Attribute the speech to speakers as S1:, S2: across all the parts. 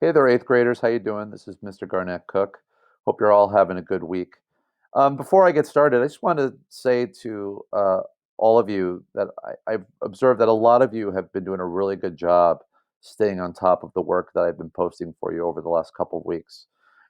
S1: Hey there, eighth graders. How you doing? This is Mr. Garnett Cook. Hope you're all having a good week. Before I get started, I just want to say to all of you that I've observed that a lot of you have been doing a really good job staying on top of the work that I've been posting for you over the last couple of weeks.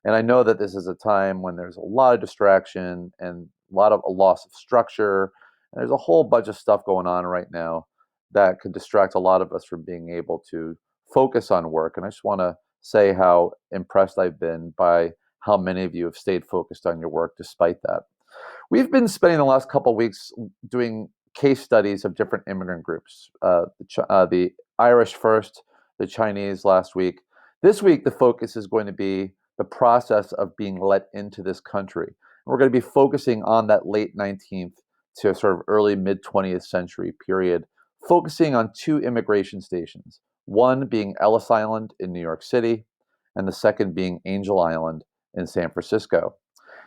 S1: And I know that this is a time when there's a lot of distraction and a lot of a loss of structure. And there's a whole bunch of stuff going on right now that could distract a lot of us from being able to focus on work. And I just want to say how impressed I've been by how many of you have stayed focused on your work despite that. We've been spending the last couple of weeks doing case studies of different immigrant groups. The Irish first, the Chinese last week. This week, the focus is going to be the process of being let into this country. We're going to be focusing on that late 19th to sort of early mid 20th century period, focusing on two immigration stations, one being Ellis Island in New York City, and the second being Angel Island in San Francisco.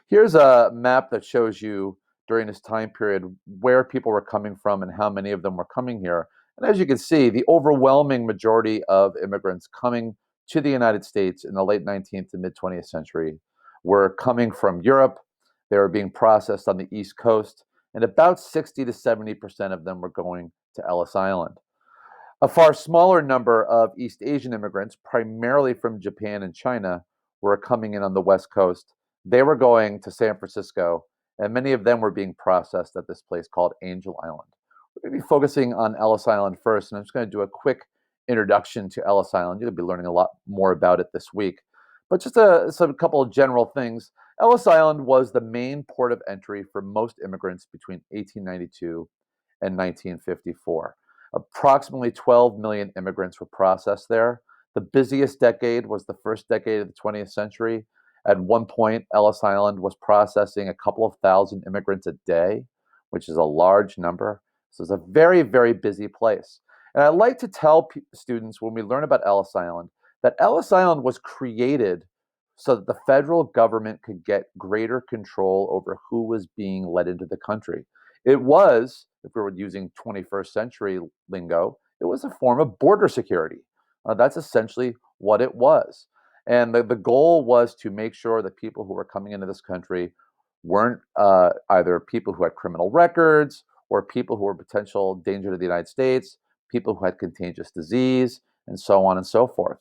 S1: Here's a map that shows you during this time period where people were coming from and how many of them were coming here. And as you can see, the overwhelming majority of immigrants coming to the United States in the late 19th to mid 20th century were coming from Europe. They were being processed on the East Coast, and about 60 to 70% of them were going to Ellis Island. A far smaller number of East Asian immigrants, primarily from Japan and China, were coming in on the West Coast. They were going to San Francisco, and many of them were being processed at this place called Angel Island. We're going to be focusing on Ellis Island first, and I'm just going to do a quick introduction to Ellis Island. You'll be learning a lot more about it this week. But just a couple of general things. Ellis Island was the main port of entry for most immigrants between 1892 and 1954. Approximately 12 million immigrants were processed there. The busiest decade was the first decade of the 20th century. At one point, Ellis Island was processing a couple of thousand immigrants a day, which is a large number. So it's a very, very busy place. And I like to tell students when we learn about Ellis Island that Ellis Island was created so that the federal government could get greater control over who was being let into the country. It was, if we were using 21st century lingo, it was a form of border security. That's essentially what it was. And the goal was to make sure that people who were coming into this country weren't either people who had criminal records or people who were potential danger to the United States, people who had contagious disease, and so on and so forth.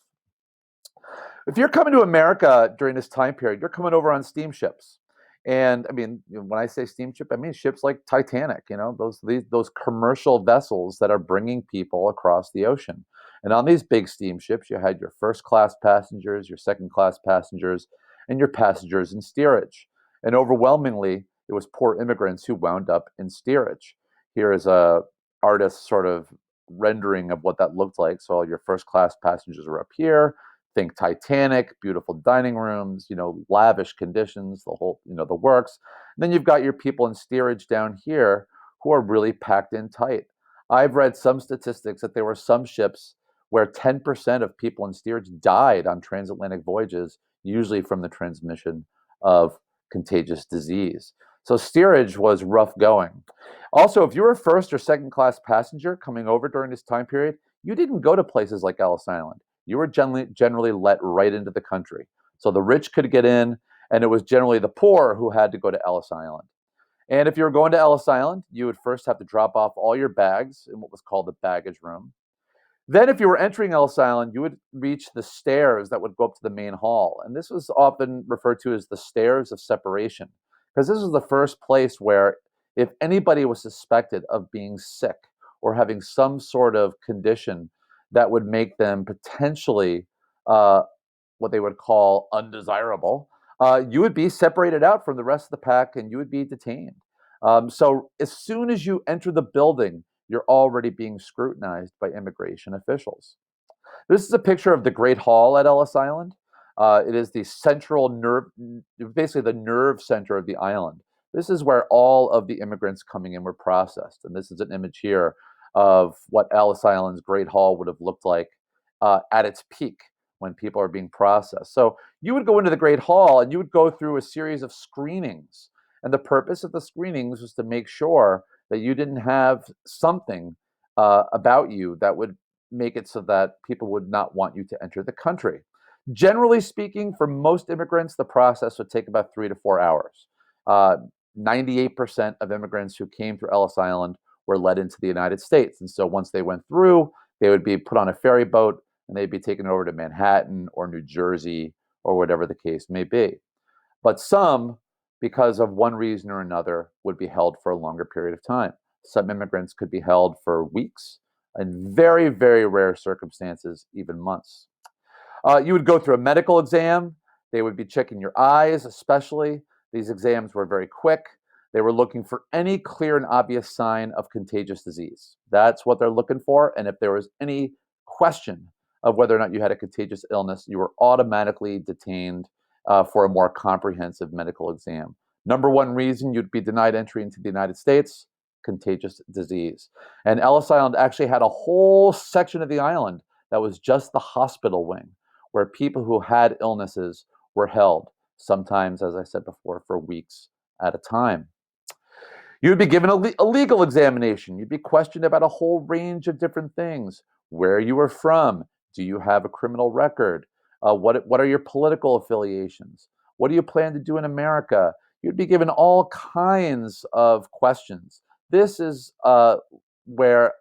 S1: If you're coming to America during this time period, you're coming over on steamships. And I mean, when I say steamship, I mean ships like Titanic, those commercial vessels that are bringing people across the ocean. And on these big steamships, you had your first class passengers, your second class passengers, and your passengers in steerage. And overwhelmingly, it was poor immigrants who wound up in steerage. Here is a artist's sort of rendering of what that looked like. So your first class passengers are up here. Think Titanic, beautiful dining rooms, lavish conditions, the whole, the works. And then you've got your people in steerage down here who are really packed in tight. I've read some statistics that there were some ships where 10% of people in steerage died on transatlantic voyages, usually from the transmission of contagious disease. So steerage was rough going. Also, if you were a first or second class passenger coming over during this time period, you didn't go to places like Ellis Island. You were generally let right into the country. So the rich could get in, and it was generally the poor who had to go to Ellis Island. And if you were going to Ellis Island, you would first have to drop off all your bags in what was called the baggage room. Then, if you were entering Ellis Island, you would reach the stairs that would go up to the main hall. And this was often referred to as the stairs of separation, because this was the first place where, if anybody was suspected of being sick or having some sort of condition that would make them potentially what they would call undesirable, you would be separated out from the rest of the pack and you would be detained. So as soon as you enter the building, you're already being scrutinized by immigration officials. This is a picture of the Great Hall at Ellis Island. It is the central nerve, basically the nerve center of the island. This is where all of the immigrants coming in were processed. And this is an image here of what Ellis Island's Great Hall would have looked like at its peak when people are being processed. So you would go into the Great Hall and you would go through a series of screenings. And the purpose of the screenings was to make sure that you didn't have something about you that would make it so that people would not want you to enter the country. Generally speaking, for most immigrants, the process would take about 3 to 4 hours. Uh, 98% of immigrants who came through Ellis Island were led into the United States. And so once they went through, they would be put on a ferry boat and they'd be taken over to Manhattan or New Jersey or whatever the case may be. But some, because of one reason or another, would be held for a longer period of time. Some immigrants could be held for weeks, in very, very rare circumstances, even months. You would go through a medical exam. They would be checking your eyes, especially. These exams were very quick. They were looking for any clear and obvious sign of contagious disease. That's what they're looking for. And if there was any question of whether or not you had a contagious illness, you were automatically detained for a more comprehensive medical exam. Number one reason you'd be denied entry into the United States: contagious disease. And Ellis Island actually had a whole section of the island that was just the hospital wing, where people who had illnesses were held, sometimes, as I said before, for weeks at a time. You would be given a legal examination. You'd be questioned about a whole range of different things: where you were from, do you have a criminal record, what are your political affiliations, what do you plan to do in America. You'd be given all kinds of questions. This is where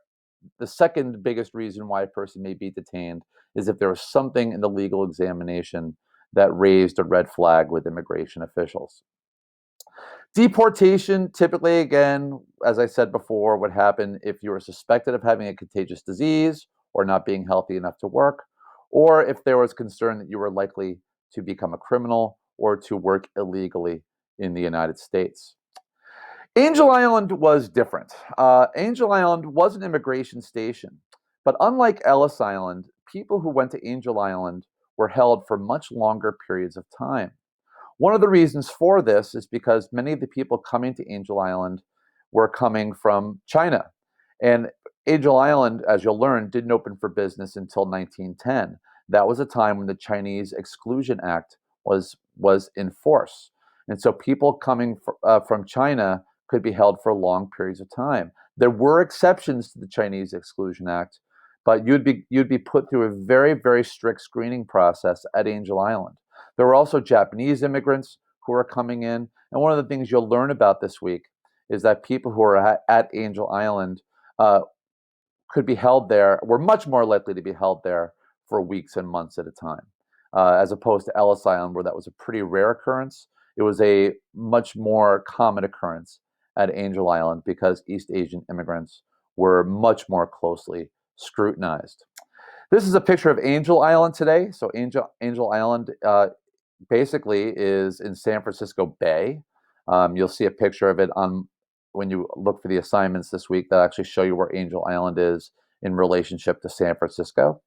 S1: the second biggest reason why a person may be detained is if there was something in the legal examination that raised a red flag with immigration officials. Deportation, typically, again, as I said before, would happen if you were suspected of having a contagious disease or not being healthy enough to work, or if there was concern that you were likely to become a criminal or to work illegally in the United States. Angel Island was different. Angel Island was an immigration station, but unlike Ellis Island, people who went to Angel Island were held for much longer periods of time. One of the reasons for this is because many of the people coming to Angel Island were coming from China. And Angel Island, as you'll learn, didn't open for business until 1910. That was a time when the Chinese Exclusion Act was in force. And so people coming from China could be held for long periods of time. There were exceptions to the Chinese Exclusion Act, but you'd be put through a very, very strict screening process at Angel Island. There were also Japanese immigrants who were coming in. And one of the things you'll learn about this week is that people who are at Angel Island could be held there, were much more likely to be held there for weeks and months at a time, as opposed to Ellis Island, where that was a pretty rare occurrence. It was a much more common occurrence at Angel Island because East Asian immigrants were much more closely scrutinized. This is a picture of Angel Island today. So Angel Island basically is in San Francisco Bay. You'll see a picture of it on when you look for the assignments this week that actually show you where Angel Island is in relationship to San Francisco.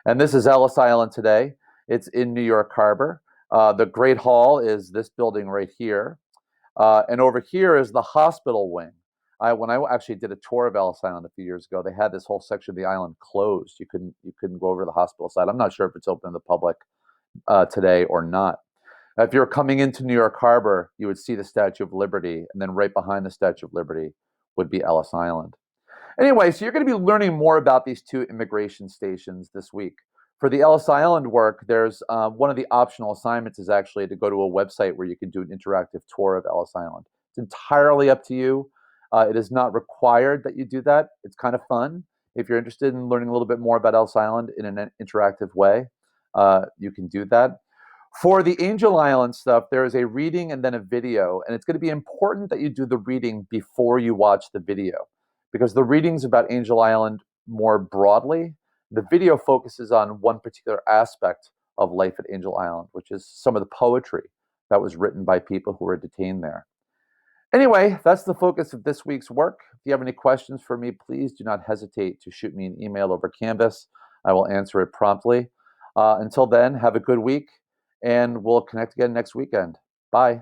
S1: And this is Ellis Island today. It's in New York Harbor. The Great Hall is this building right here. And over here is the hospital wing. When I actually did a tour of Ellis Island a few years ago, they had this whole section of the island closed. You couldn't go over to the hospital side. I'm not sure if it's open to the public today or not. If you're coming into New York Harbor, you would see the Statue of Liberty, and then right behind the Statue of Liberty would be Ellis Island. Anyway, so you're going to be learning more about these two immigration stations this week. For the Ellis Island work, there's one of the optional assignments is actually to go to a website where you can do an interactive tour of Ellis Island. It's entirely up to you. It is not required that you do that. It's kind of fun. If you're interested in learning a little bit more about Ellis Island in an interactive way, you can do that. For the Angel Island stuff, there is a reading and then a video, and it's going to be important that you do the reading before you watch the video, because the reading's about Angel Island more broadly. The video focuses on one particular aspect of life at Angel Island, which is some of the poetry that was written by people who were detained there. Anyway, that's the focus of this week's work. If you have any questions for me, please do not hesitate to shoot me an email over Canvas. I will answer it promptly. Until then, have a good week, and we'll connect again next weekend. Bye.